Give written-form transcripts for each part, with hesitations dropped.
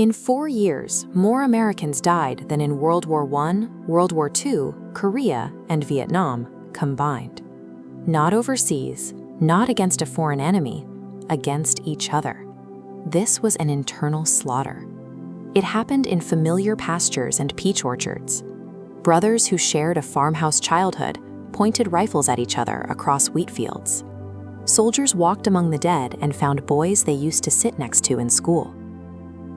In 4 years, more Americans died than in World War I, World War II, Korea, and Vietnam combined. Not overseas, not against a foreign enemy, against each other. This was an internal slaughter. It happened in familiar pastures and peach orchards. Brothers who shared a farmhouse childhood pointed rifles at each other across wheat fields. Soldiers walked among the dead and found boys they used to sit next to in school.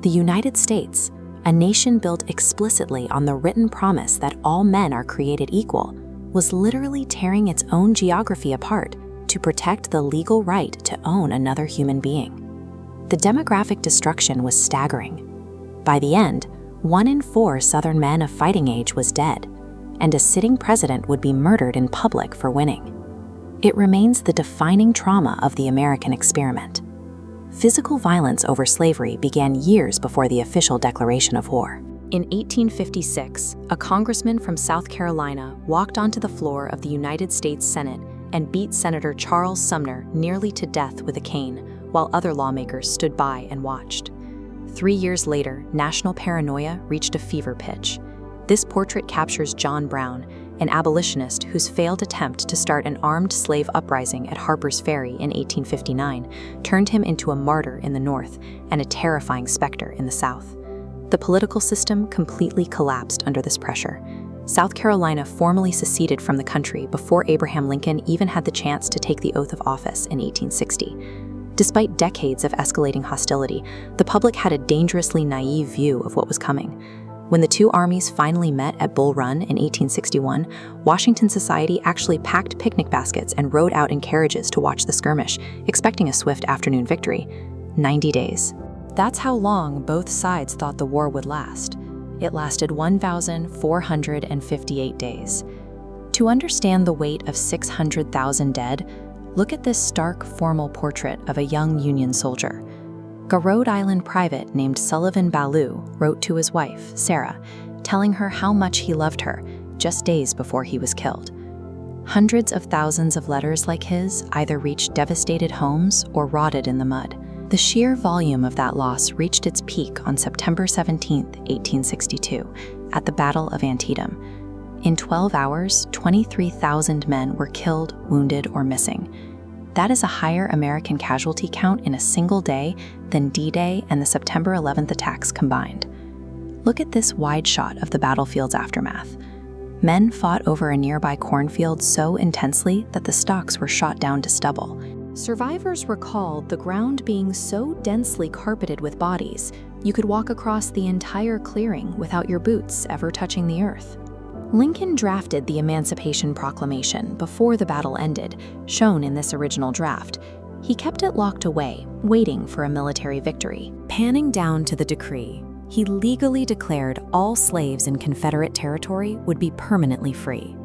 The United States, a nation built explicitly on the written promise that all men are created equal, was literally tearing its own geography apart to protect the legal right to own another human being. The demographic destruction was staggering. By the end, 1 in 4 Southern men of fighting age was dead, and a sitting president would be murdered in public for winning. It remains the defining trauma of the American experiment. Physical violence over slavery began years before the official declaration of war. In 1856, a congressman from South Carolina walked onto the floor of the United States Senate and beat Senator Charles Sumner nearly to death with a cane, while other lawmakers stood by and watched. 3 years later, national paranoia reached a fever pitch. This portrait captures John Brown, an abolitionist whose failed attempt to start an armed slave uprising at Harper's Ferry in 1859 turned him into a martyr in the North and a terrifying specter in the South. The political system completely collapsed under this pressure. South Carolina formally seceded from the country before Abraham Lincoln even had the chance to take the oath of office in 1860. Despite decades of escalating hostility, the public had a dangerously naive view of what was coming. When the two armies finally met at Bull Run in 1861, Washington society actually packed picnic baskets and rode out in carriages to watch the skirmish, expecting a swift afternoon victory. 90 days. That's how long both sides thought the war would last. It lasted 1,458 days. To understand the weight of 600,000 dead, look at this stark, formal portrait of a young Union soldier. A Rhode Island private named Sullivan Ballou wrote to his wife, Sarah, telling her how much he loved her just days before he was killed. Hundreds of thousands of letters like his either reached devastated homes or rotted in the mud. The sheer volume of that loss reached its peak on September 17, 1862, at the Battle of Antietam. In 12 hours, 23,000 men were killed, wounded, or missing. That is a higher American casualty count in a single day than D-Day and the September 11th attacks combined. Look at this wide shot of the battlefield's aftermath. Men fought over a nearby cornfield so intensely that the stalks were shot down to stubble. Survivors recalled the ground being so densely carpeted with bodies, you could walk across the entire clearing without your boots ever touching the earth. Lincoln drafted the Emancipation Proclamation before the battle ended, shown in this original draft. He kept it locked away, waiting for a military victory. Panning down to the decree, he legally declared all slaves in Confederate territory would be permanently free.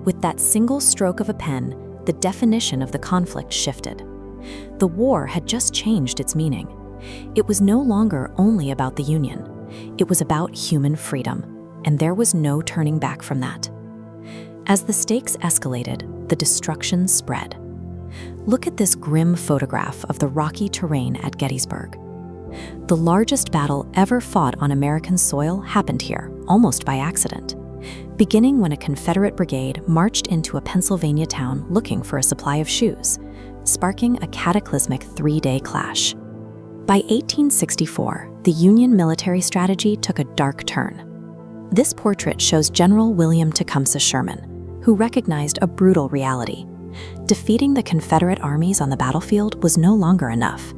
With that single stroke of a pen, the definition of the conflict shifted. The war had just changed its meaning. It was no longer only about the Union. It was about human freedom. And there was no turning back from that. As the stakes escalated, the destruction spread. Look at this grim photograph of the rocky terrain at Gettysburg. The largest battle ever fought on American soil happened here, almost by accident, beginning when a Confederate brigade marched into a Pennsylvania town looking for a supply of shoes, sparking a cataclysmic 3-day clash. By 1864, the Union military strategy took a dark turn. This portrait shows General William Tecumseh Sherman, who recognized a brutal reality. Defeating the Confederate armies on the battlefield was no longer enough.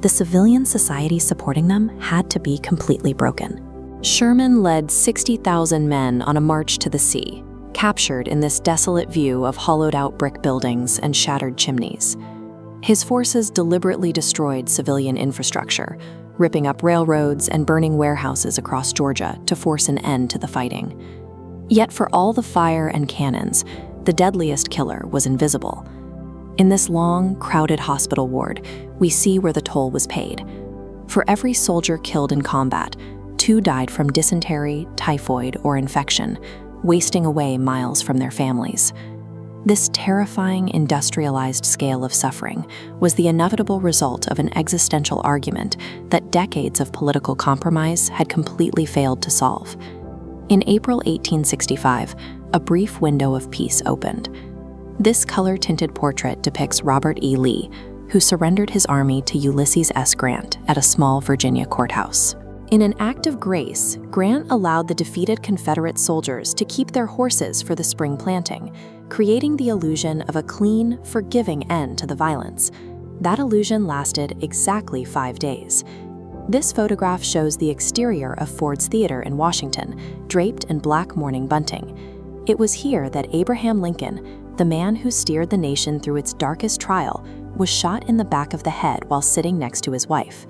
The civilian society supporting them had to be completely broken. Sherman led 60,000 men on a march to the sea, captured in this desolate view of hollowed-out brick buildings and shattered chimneys. His forces deliberately destroyed civilian infrastructure, ripping up railroads and burning warehouses across Georgia to force an end to the fighting. Yet for all the fire and cannons, the deadliest killer was invisible. In this long, crowded hospital ward, we see where the toll was paid. For every soldier killed in combat, 2 died from dysentery, typhoid, or infection, wasting away miles from their families. This terrifying industrialized scale of suffering was the inevitable result of an existential argument that decades of political compromise had completely failed to solve. In April 1865, a brief window of peace opened. This color-tinted portrait depicts Robert E. Lee, who surrendered his army to Ulysses S. Grant at a small Virginia courthouse. In an act of grace, Grant allowed the defeated Confederate soldiers to keep their horses for the spring planting, creating the illusion of a clean, forgiving end to the violence. That illusion lasted exactly 5 days. This photograph shows the exterior of Ford's Theater in Washington, draped in black mourning bunting. It was here that Abraham Lincoln, the man who steered the nation through its darkest trial, was shot in the back of the head while sitting next to his wife.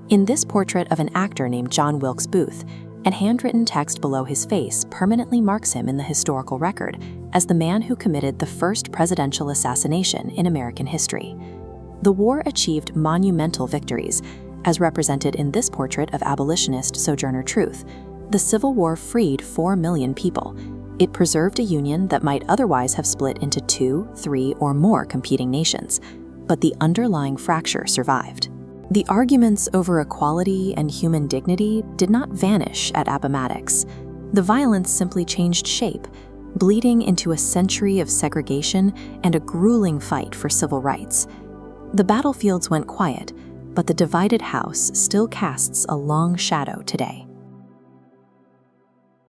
In this portrait of an actor named John Wilkes Booth, a handwritten text below his face permanently marks him in the historical record as the man who committed the first presidential assassination in American history. The war achieved monumental victories, as represented in this portrait of abolitionist Sojourner Truth. The Civil War freed 4 million people. It preserved a union that might otherwise have split into 2, 3, or more competing nations, but the underlying fracture survived. The arguments over equality and human dignity did not vanish at Appomattox. The violence simply changed shape, bleeding into a century of segregation and a grueling fight for civil rights. The battlefields went quiet, but the divided House still casts a long shadow today.